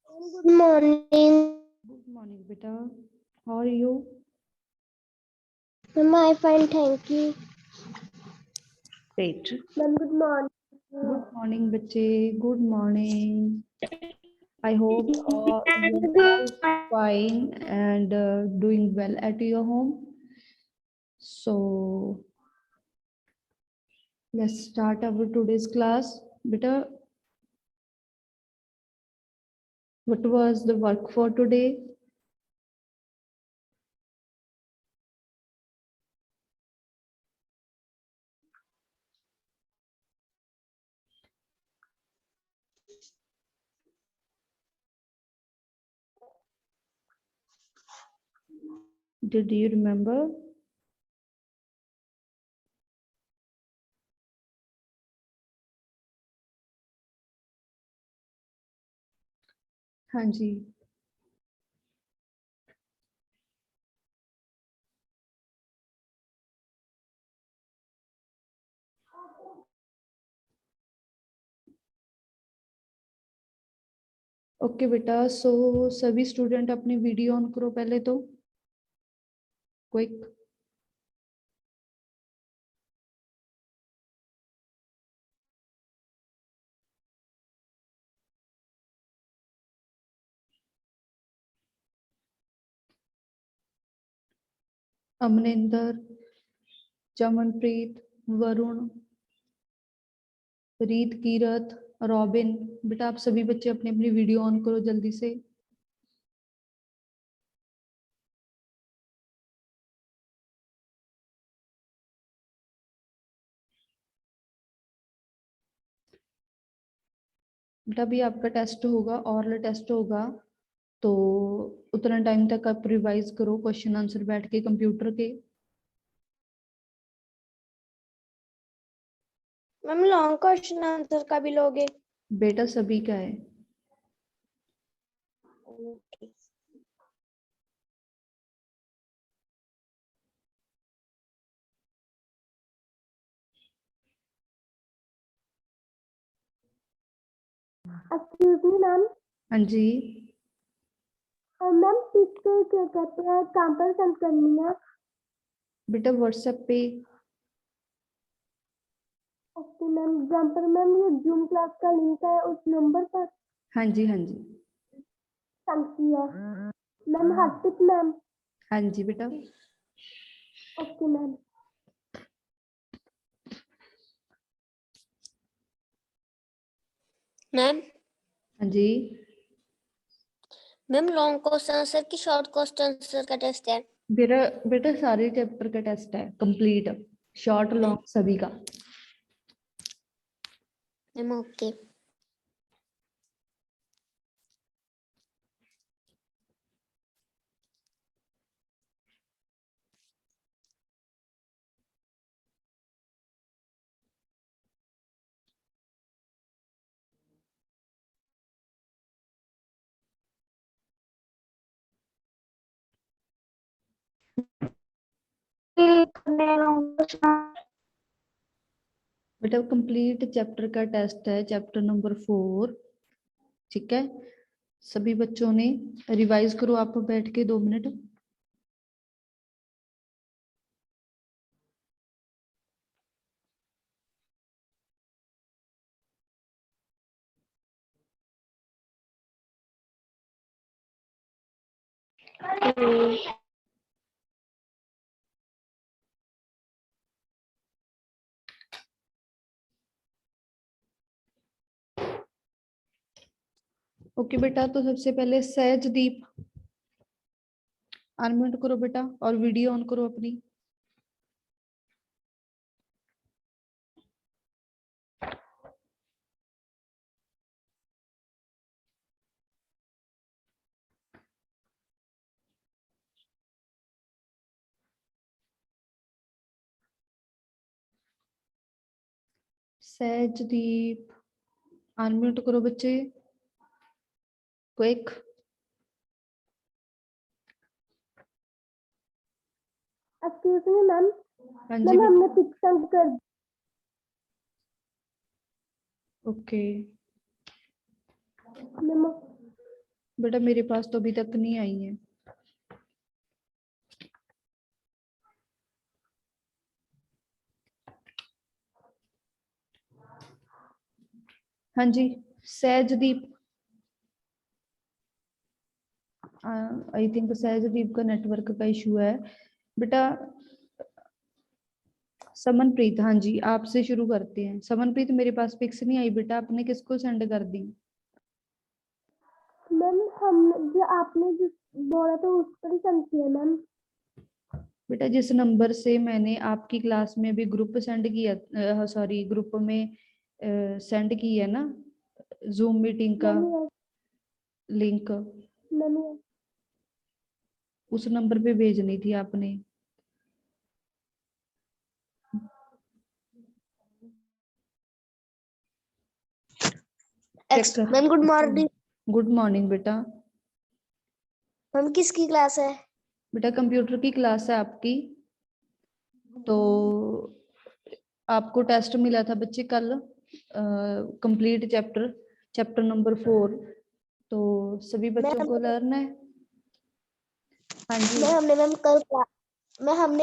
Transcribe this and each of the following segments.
Good morning. Good morning, beta. How are you? Ma'am, I fine, thank you. Great. Ma'am, good morning. Good morning, bache. Good morning. I hope you are all fine and doing well at your home. So let's start our today's class. Beta, what was the work for today? Did you remember? हाँ जी. Okay बेटा, सो सभी student अपनी video on करो पहले तो quick. Amninder, Chamanpreet, Varun, रीत, Kirat, robin, बेटा आप सभी बच्चे अपनी अपनी वीडियो ऑन करो जल्दी से. बेटा अभी आपका टेस्ट होगा, ऑरल टेस्ट होगा, तो उतना टाइम तक आप रिवाइज करो क्वेश्चन आंसर बैठ के कंप्यूटर के. मैम, लॉन्ग क्वेश्चन आंसर का भी लोगे? बेटा सभी का है. Excuse me ma'am. हाँ जी. मैम पिक क्या कहते हैं, कहाँ पर सेंड करनी है? बेटा व्हाट्सएप पे. ओके मैम, जहाँ पर मैम ये जूम क्लास का लिंक है उस नंबर पर हाँ जी, हाँ जी. सेंड किया। मैम हार्दिक मैम। हाँ जी बेटा. Okay ma'am. मैम हाँ जी. मैम लॉन्ग क्वेश्चन आंसर की शॉर्ट क्वेश्चन आंसर का टेस्ट है? बेटा बेटा सारे चैप्टर का टेस्ट है कंप्लीट, शॉर्ट लॉन्ग सभी का. Ma'am okay. बेटा कंप्लीट चैप्टर का टेस्ट है, चैप्टर नंबर 4. ठीक है, सभी बच्चों ने रिवाइज करो आप बैठ के 2 मिनट. ओके बेटा, तो सबसे पहले सहजदीप अनम्यूट करो बेटा और वीडियो ऑन करो अपनी. सहजदीप अनम्यूट करो बच्चे क्विक. Excuse me ma'am. हाँ जी मैम बेटा. हमने पिक सेंड कर। ओके. मैम बेटा मेरे पास तो अभी तक नहीं आई है। हाँ जी सहजदीप, आई थिंक सहजदीप का नेटवर्क का इशू है बेटा। समनप्रीत, हाँ जी आपसे शुरू करते हैं। समनप्रीत मेरे पास पिक्स नहीं आई बेटा, आपने किसको सेंड कर दी? मैम हम जो आपने जो बोला था उस पर ही सेंड किया मैम। बेटा जिस नंबर से मैंने आपकी क्लास में भी ग्रुप सेंड किया, सॉरी ग्रुप में सेंड की है ना जूम मीटिंग का मैम लिंक, मैम उस नंबर पे भेजनी थी आपने। चेक कर। Ma'am good morning. Good morning बेटा। मैम किसकी क्लास है? बेटा कंप्यूटर की क्लास है आपकी। तो आपको टेस्ट मिला था बच्चे कल, कंप्लीट चैप्टर नंबर 4, तो सभी बच्चों को लर्न है। हाँ जी हमने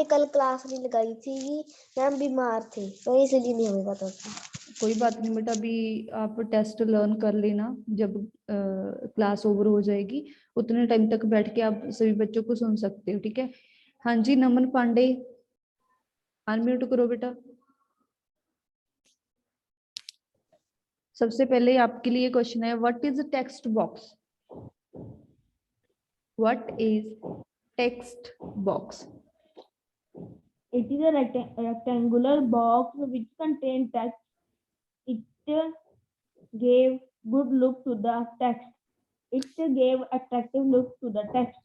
कल क्लास नहीं लगाई थी, मैम बीमार थे तो इसलिए नहीं हमें पता था। कोई बात नहीं बेटा, अभी आप टेस्ट लर्न कर लेना, जब क्लास ओवर हो जाएगी उतने टाइम तक बैठ के आप सभी बच्चों को सुन सकते हो, ठीक है। हाँ जी नमन पांडे, अनम्यूट करो बेटा। सबसे पहले आपके लिए क्वेश्चन है, what is text box? What is text box? It is a rectangular box which contains text. It gave good look to the text. It gave attractive look to the text.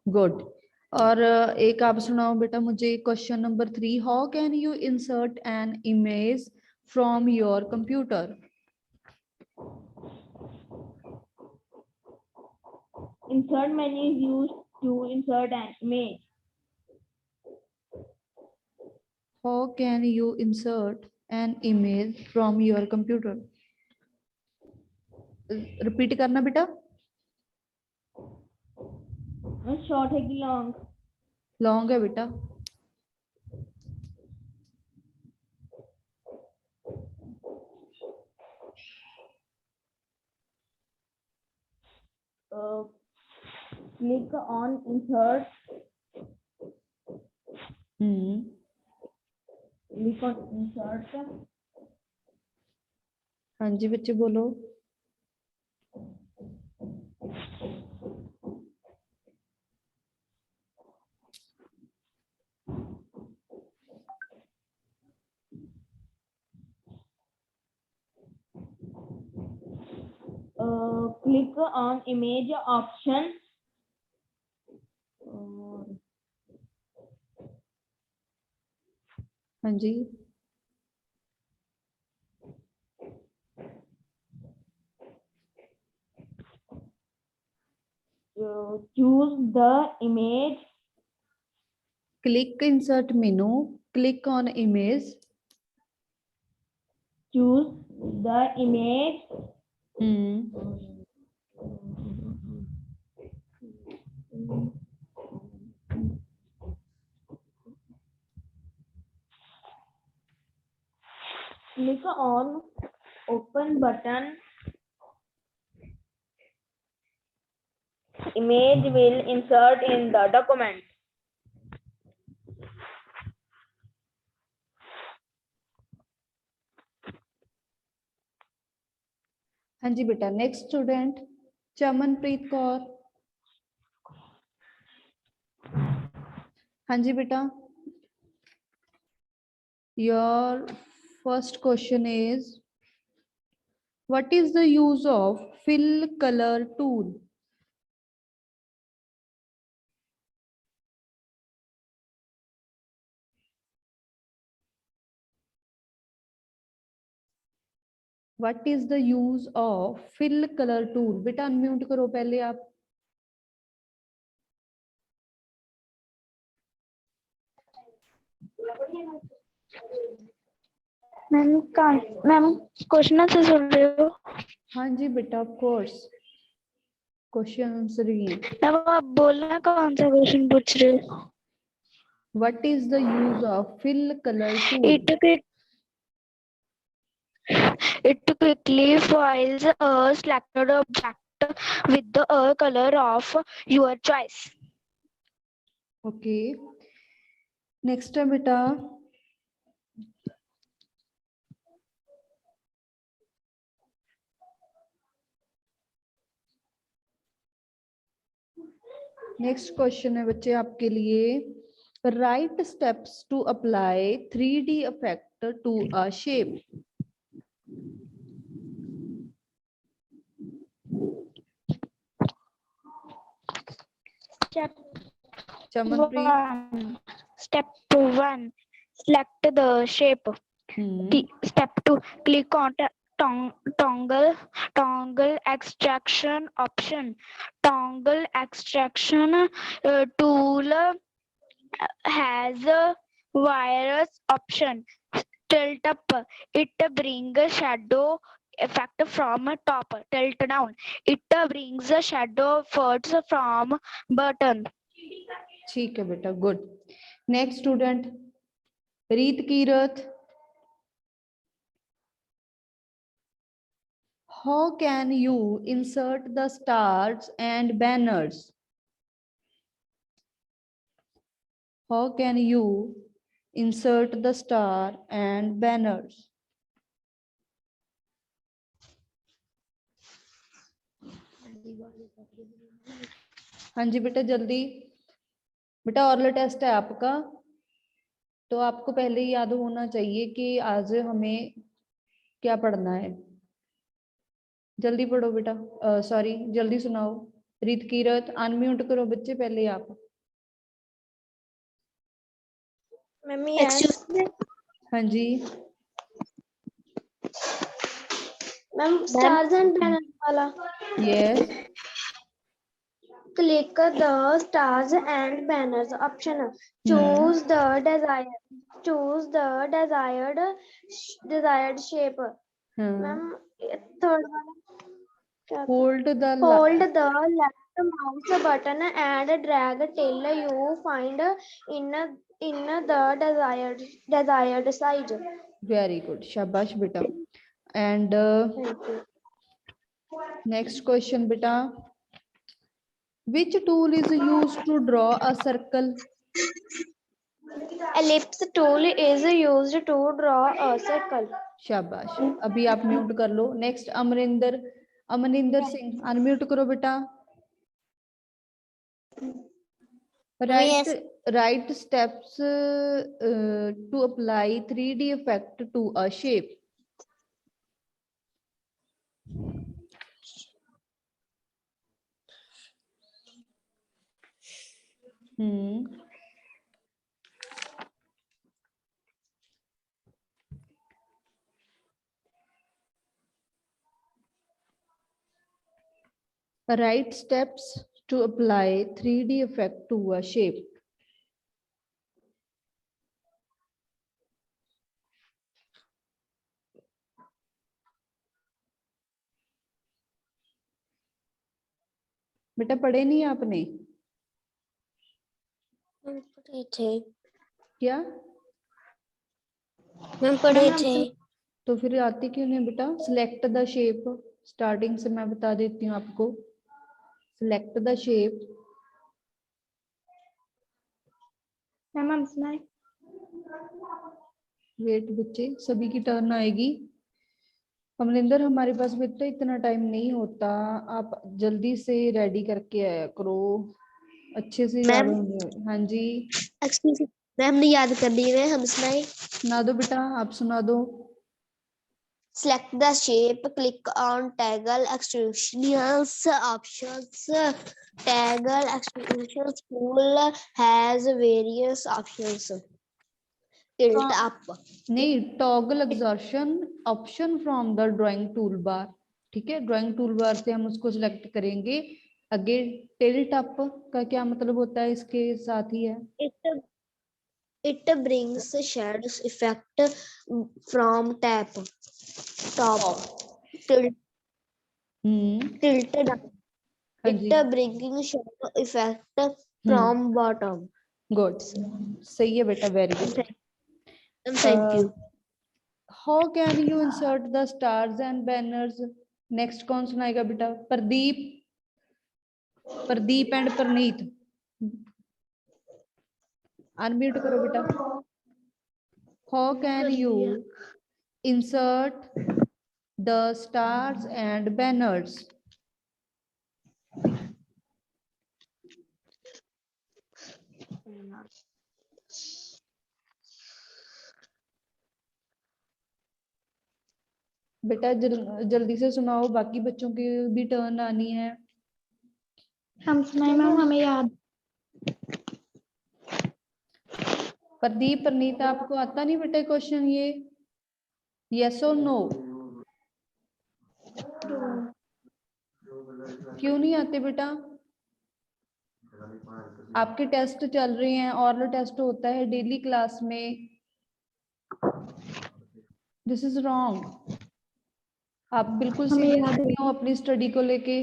Good. और एक आप सुनाओ बेटा मुझे question number 3, how can you insert an image from your computer? Insert menu is used to insert an image. How can you insert an image from your computer? Repeat करना बेटा। Short है कि long? लॉन्ग है बेटा। Click on insert. Click on insert. हाँ जी बच्चे बोलो। Click on image option. हाँ जी Choose the image. Click insert menu, click on image. Choose the image. Click on open button. Image will insert in the document. हाँ जी बेटा next student Chamanpreet Kaur. हाँ जी बेटा, your first question is what is the use of fill colour tool? What is the use of fill colour tool? बेटा unmute करो पहले आप। मैम क्वेश्चन से सुन रहे हो? हाँ जी बेटा ऑफ कोर्स। क्वेश्चन आंसर ही है। मैम आप बोलना कौन सा क्वेश्चन पूछ रहे हो? What is the use of fill colour tool? It quickly fills a selected object with the color of your choice. Okay, next है बेटा नेक्स्ट क्वेश्चन है बच्चे आपके लिए, write steps to apply 3D effect to a shape. Step Chamanpreet. 1. Step 1. Select the shape. Step 2. Click on toggle extraction option. Toggle extraction tool has a virus option. Tilt up, it brings a shadow effect from top. Tilt down, it brings a shadow first from bottom. ठीक है बेटा, good. Next student रीत Kirat. How can you insert the stars and banners? How can you insert the star and banners? हाँ जी बेटा जल्दी, बेटा ऑरल test है आपका, तो आपको पहले ही याद होना चाहिए कि आज हमें क्या पढ़ना है। जल्दी पढ़ो बेटा, सॉरी जल्दी सुनाओ। रीत कीरत अनम्यूट करो बच्चे पहले आप। हाँ जी मैम, स्टार्स एंड बैनर्स वाला। Yes, Click the stars and banners option. Choose the desired shape. Ma'am, third one. hold the Hold the left mouse button and drag till you find in the desired size. very good, शाबाश बेटा। and Thank you. next question बेटा, which tool is used to draw a circle? Ellipse tool is used to draw a circle. शाबाश, अभी आप mute कर लो। Next Amarinder Singh unmute करो बेटा। Write steps to apply 3D effect to a shape. Right steps to apply 3D effect to a shape. बेटा पढ़े नहीं आपने? पढ़े थे क्या? मैम, पढ़े थे। तो फिर आती क्यों नहीं बेटा? सिलेक्ट द शेप, स्टार्टिंग से मैं बता देती हूँ आपको। Select the shape. मैम सुनाए। वेट बच्चे, सभी की टर्न आएगी। कमलिंदर हमारे पास बेटा इतना टाइम नहीं होता, आप जल्दी से रेडी करके आया करो, अच्छे से याद होंगे। हाँ जी मैम ने याद कर ली है, हम सुनाए। सुना दो बेटा, आप सुना दो। Select the shape, click on toggle extrusions options. Toggle extrusions tool has various options. Tilt up. नहीं, toggle exhaustion option from the drawing tool bar. ठीक है, ड्राइंग टूल बार से हम उसको सिलेक्ट करेंगे। आगे टिल्ट अप का क्या मतलब होता है, इसके साथ ही है। It brings shadows effect from top. Tilt. Tilted up. हाँ It जी bringing shadow effect from bottom. Good सही है बेटा very good Thank you. How can you insert the stars and banners next कौन सुनाएगा बेटा प्रदीप प्रदीप एंड परनीत अनम्यूट करो बेटा how can you insert the stars and banners बेटा जल्दी से सुनाओ बाकी बच्चों की भी टर्न आनी है हम सुनाए मैम हमें याद प्रदीप परनीत आपको आता नहीं बेटा क्वेश्चन ये यस और नो क्यों नहीं आते बेटा आपके टेस्ट चल रहे हैं ऑरल टेस्ट होता है डेली क्लास में दिस इज रॉन्ग आप बिल्कुल हमें सीरियस याद नहीं हो अपनी स्टडी को लेके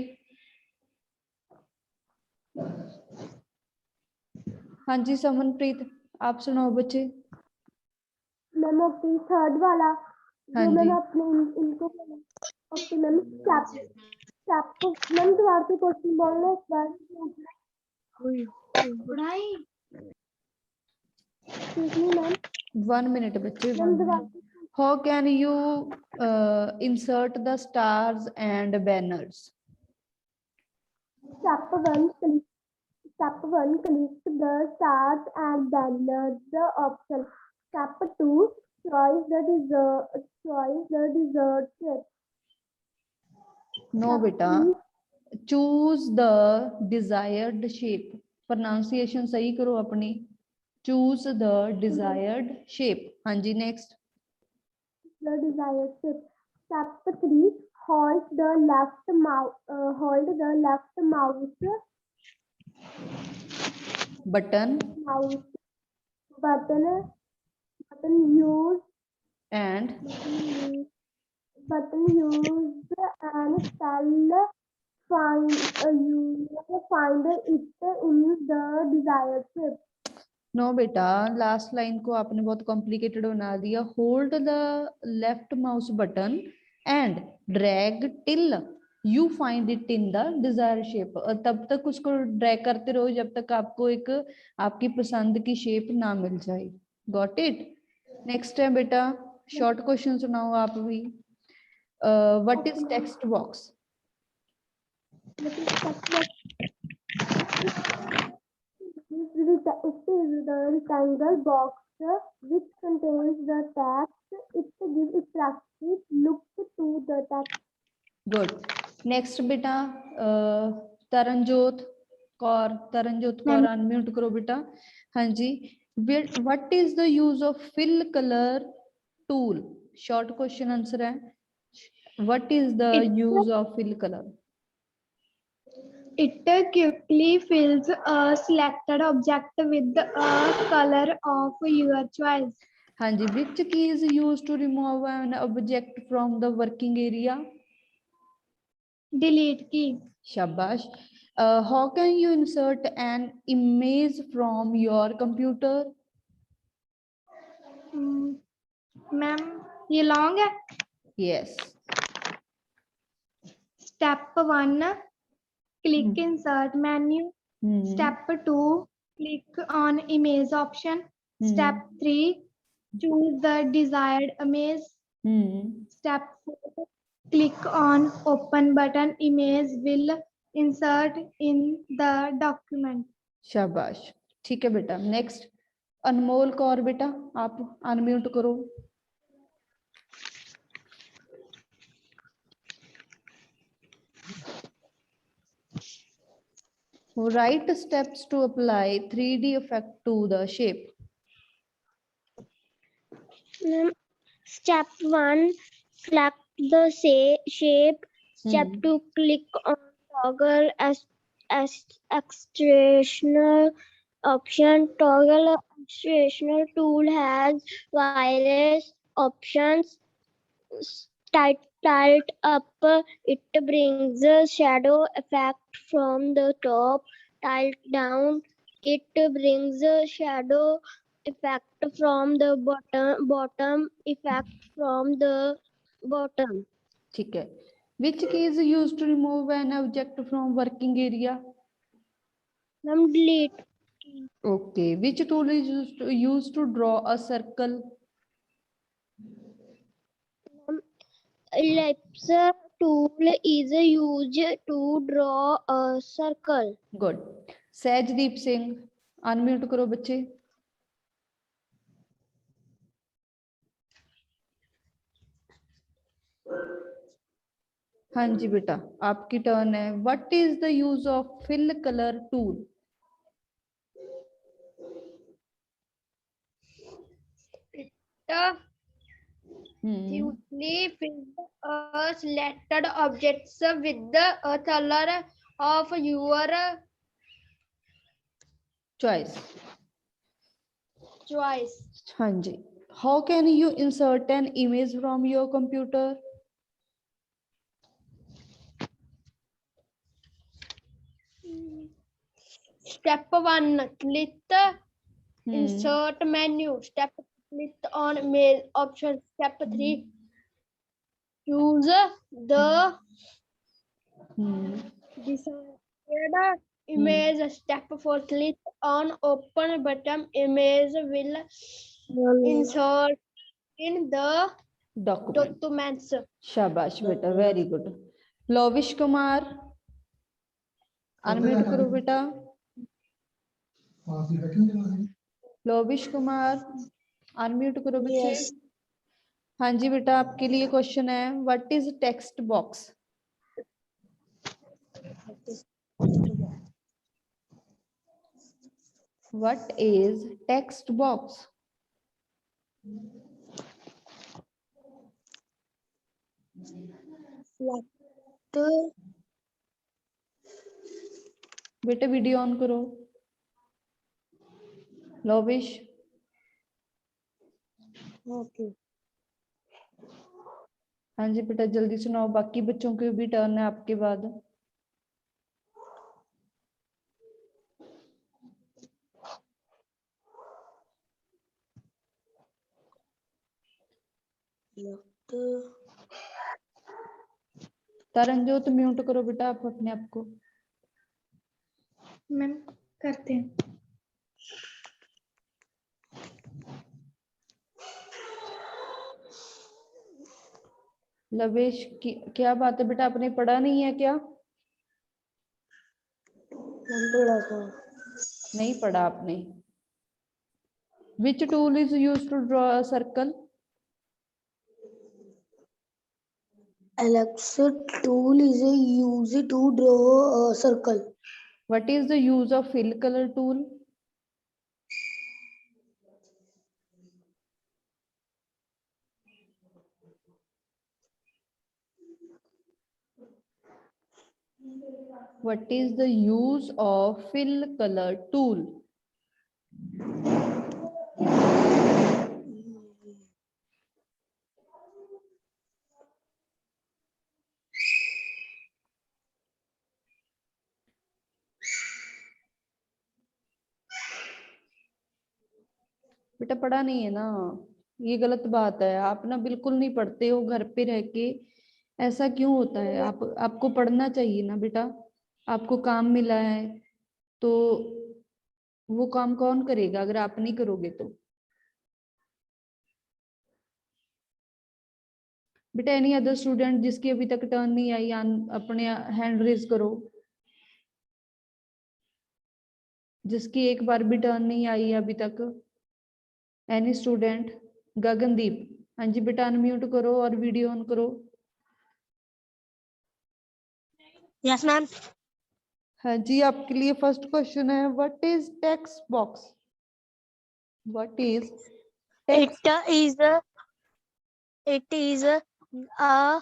हाँ जी समनप्रीत आप सुनाओ बच्चे मैम ओके थर्ड वाला हाँ जो जी मैंने अपने इनको ओके मैम चैप्टर मैम दोबारा से क्वेश्चन बोलना इस बार पढ़ाई एक्सक्यूज मी मैम 1 मिनट बच्चे मैम दोबारा how can you insert the stars and banners chapter 1 click the stars and banners the option chapter 2 choose the dessert shape no beta choose the desired shape pronunciation सही करो अपनी choose the desired shape हाँ जी next the desired shape chapter 3 hold the left mouse button button use and and spell find it in the desired shape no बेटा last line को आपने बहुत complicated बना दिया hold the left mouse button and drag till you find it in the desire shape तब तक उसको drag करते रहो जब तक आपको एक आपकी पसंद की शेप ना मिल जाए गॉट इट नेक्स्ट है बेटा शॉर्ट क्वेश्चन सुनाओ आप भी what is text box It is the rectangle box which contains the text. It gives attractive look to the text. Good next बेटा तरनजोत कौर अनम्यूट करो बेटा हाँ जी what is the use of fill colour tool short question answer है what is the use of fill colour It quickly fills a selected object with a color of your choice. हाँ जी which key is used to remove an object from the working area Delete key. शाबाश how can you insert an image from your computer ma'am ये long है yes Step 1 click insert menu. Step 2 click on image option. Step 3 choose the desired image. Step 4 click on open button. Image will insert in the document. शाबाश ठीक है बेटा next अनमोल कौर बेटा आप unmute करो write steps to apply 3D effect to the shape Step 1 select the shape. Step 2 click on toggle extrusion option. Toggle extrusion tool has various options. tilt up, it brings a shadow effect from the top. Tilt down, it brings a shadow effect from the bottom effect from the bottom. ठीक है. Which key is used to remove an object from working area? Delete. Okay. Which tool is used to draw a circle? Ellipse tool is used to draw a circle. Good. Sahajdeep Singh, unmute करो बच्चे. हाँ जी बेटा, आपकी turn है. What is the use of fill color tool? Usually fill selected objects with the color of your Choice. choice. हाँ जी. How can you insert an image from your computer? Step 1, click insert menu. Step 2, click on image option. Step 3, choose the desired image. Step 4, click on open button. Image will insert in the Document. documents. शाबाश बेटा, very good. Lovish Kumar, unmute करो बेटा. लोविश Kumar, unmute करो बच्चे. Yes. हाँ जी बेटा, आपके लिए क्वेश्चन है. What is text box? What is text box? बेटा वीडियो ऑन करो. लोविश. Okay. हाँ जी बेटा, जल्दी सुनाओ, बाकी बच्चों की भी टर्न है आपके बाद. तरनजोत म्यूट करो बेटा आप अपने आप को. मैम करते हैं. लवेश की क्या बात है बेटा, आपने पढ़ा नहीं है क्या? नहीं पढ़ा आपने. Which tool is used to draw a circle? Alexa tool is used to draw a circle. What is the use of fill color tool? What is the use of fill color tool? बेटा पढ़ा नहीं है ना, ये गलत बात है. आप ना बिल्कुल नहीं पढ़ते हो घर पे रह के. ऐसा क्यों होता है? आपको पढ़ना चाहिए ना बेटा. आपको काम मिला है तो वो काम कौन करेगा अगर आप नहीं करोगे तो? बेटा एनी अदर स्टूडेंट जिसकी अभी तक टर्न नहीं आई, अपने हैंड रेज करो. जिसकी एक बार भी टर्न नहीं आई है अभी तक. Any student? गगनदीप, हाँ जी बेटा, अनम्यूट करो और वीडियो ऑन करो. Yes, ma'am. हाँ जी, आपके लिए फर्स्ट क्वेश्चन है. What is text box? What is text? It is a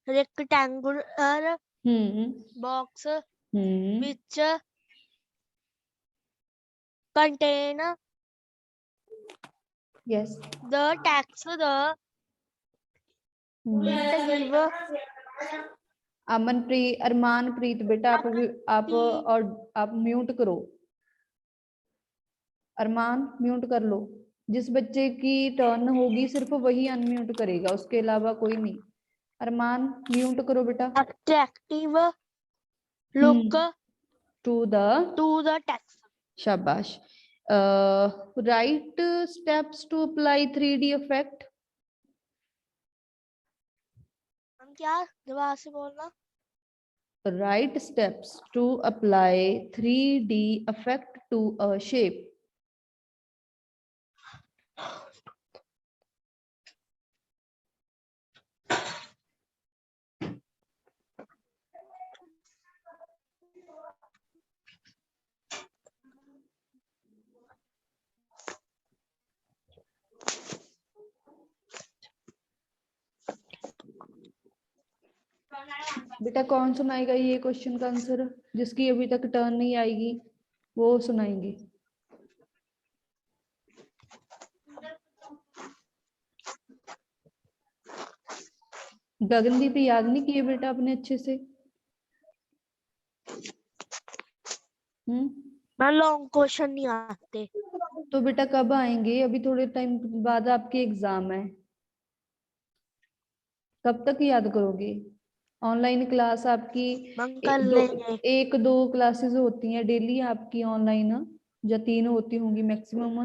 rectangular box which contain Yes. the text. The Amanpreet, Armanpreet बेटा आप और आप म्यूट करो। अरमान म्यूट कर लो। जिस बच्चे की टर्न होगी सिर्फ वही अनम्यूट करेगा, उसके अलावा कोई नहीं। अरमान म्यूट करो बेटा। Attractive look to the text. शाबाश। Write steps to apply 3D effect. हम क्या दोबारा से बोलना? Right steps to apply 3D effect to a shape. बेटा कौन सुनाएगा ये क्वेश्चन का आंसर? जिसकी अभी तक टर्न नहीं आएगी वो सुनाएंगे। गगनदीप याद नहीं किए बेटा आपने अच्छे से? मैं लॉन्ग क्वेश्चन नहीं आते। तो बेटा कब आएंगे? अभी थोड़े टाइम बाद आपके एग्जाम है, कब तक याद करोगे? ऑनलाइन क्लास आपकी एक दो क्लासेस होती हैं डेली आपकी ऑनलाइन, या 3 होती होंगी मैक्सिमम।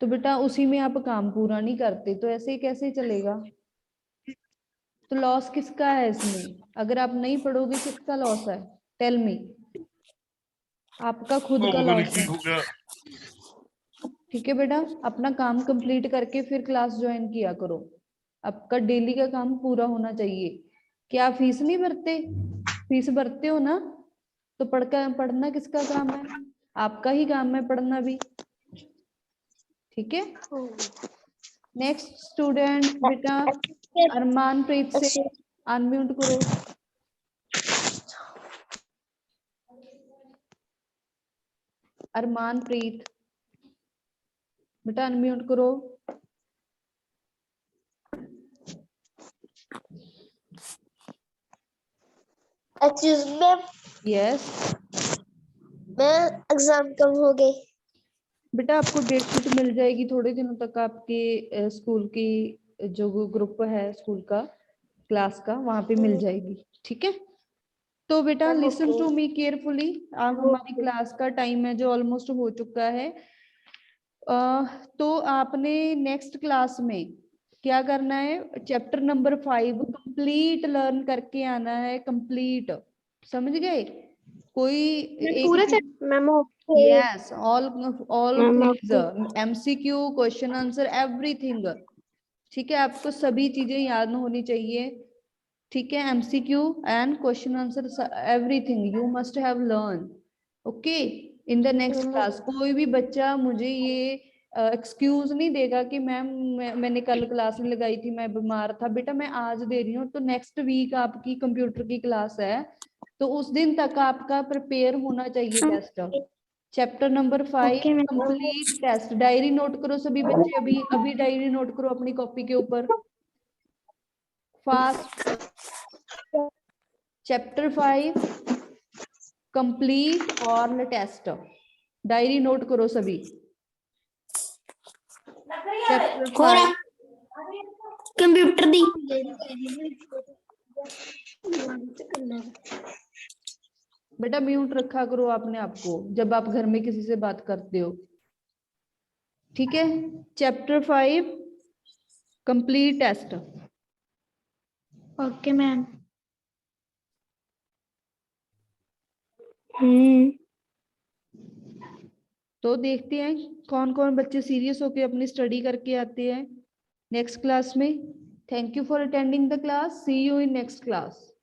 तो बेटा उसी में आप काम पूरा नहीं करते तो ऐसे कैसे चलेगा? तो लॉस किसका है इसमें? अगर आप नहीं पढ़ोगे किसका लॉस है? Tell me. आपका खुद का लॉस है। ठीक है बेटा, अपना काम कंप्लीट करके फिर क्लास ज्वाइन किया करो। आपका डेली का काम पूरा होना चाहिए। क्या फीस नहीं भरते? फीस भरते हो ना? तो पढ़ना किसका काम है? आपका ही काम है पढ़ना भी। ठीक है, नेक्स्ट स्टूडेंट बेटा अरमानप्रीत से अनम्यूट करो। अरमानप्रीत बेटा अनम्यूट करो। एक्सक्यूज मैम, यस मैं एग्जाम कब हो गए? बेटा आपको डेट शीट मिल जाएगी थोड़े दिनों तक। आपके स्कूल की जो ग्रुप है स्कूल का क्लास का, वहां पे मिल जाएगी। ठीक है, तो बेटा लिसन टू मी केयरफुली। अब हमारी क्लास का टाइम है जो ऑलमोस्ट हो चुका है। तो आपने नेक्स्ट क्लास में क्या करना है? चैप्टर नंबर 5 कंप्लीट लर्न करके आना है। कंप्लीट, समझ गए? कोई yes, all things, MCQ, question answer, everything. ठीक है, आपको सभी चीजें याद होनी चाहिए। ठीक है, MCQ and question answer everything you must have learn. Okay, in the next class. कोई भी बच्चा मुझे ये एक्सक्यूज नहीं देगा कि मैम मैंने कल क्लास नहीं लगाई थी, मैं बीमार था। बेटा मैं आज दे रही हूँ, तो नेक्स्ट वीक आपकी कंप्यूटर की क्लास है, तो उस दिन तक आपका प्रिपेयर होना चाहिए test. Chapter number 5 complete test. Diary note करो सभी बच्चे, अभी अभी डायरी नोट करो अपनी कॉपी के ऊपर फास्ट। चैप्टर 5 कंप्लीट और टेस्ट, डायरी नोट करो सभी। चैप्टर 5 कंप्यूटर दी बेटा म्यूट रखा करो आपने आपको जब आप घर में किसी से बात करते हो। ठीक है, chapter 5 complete test. Okay ma'am. तो देखते हैं कौन कौन बच्चे सीरियस होकर अपनी स्टडी करके आते हैं नेक्स्ट क्लास में। Thank you for attending the class. See you in next class.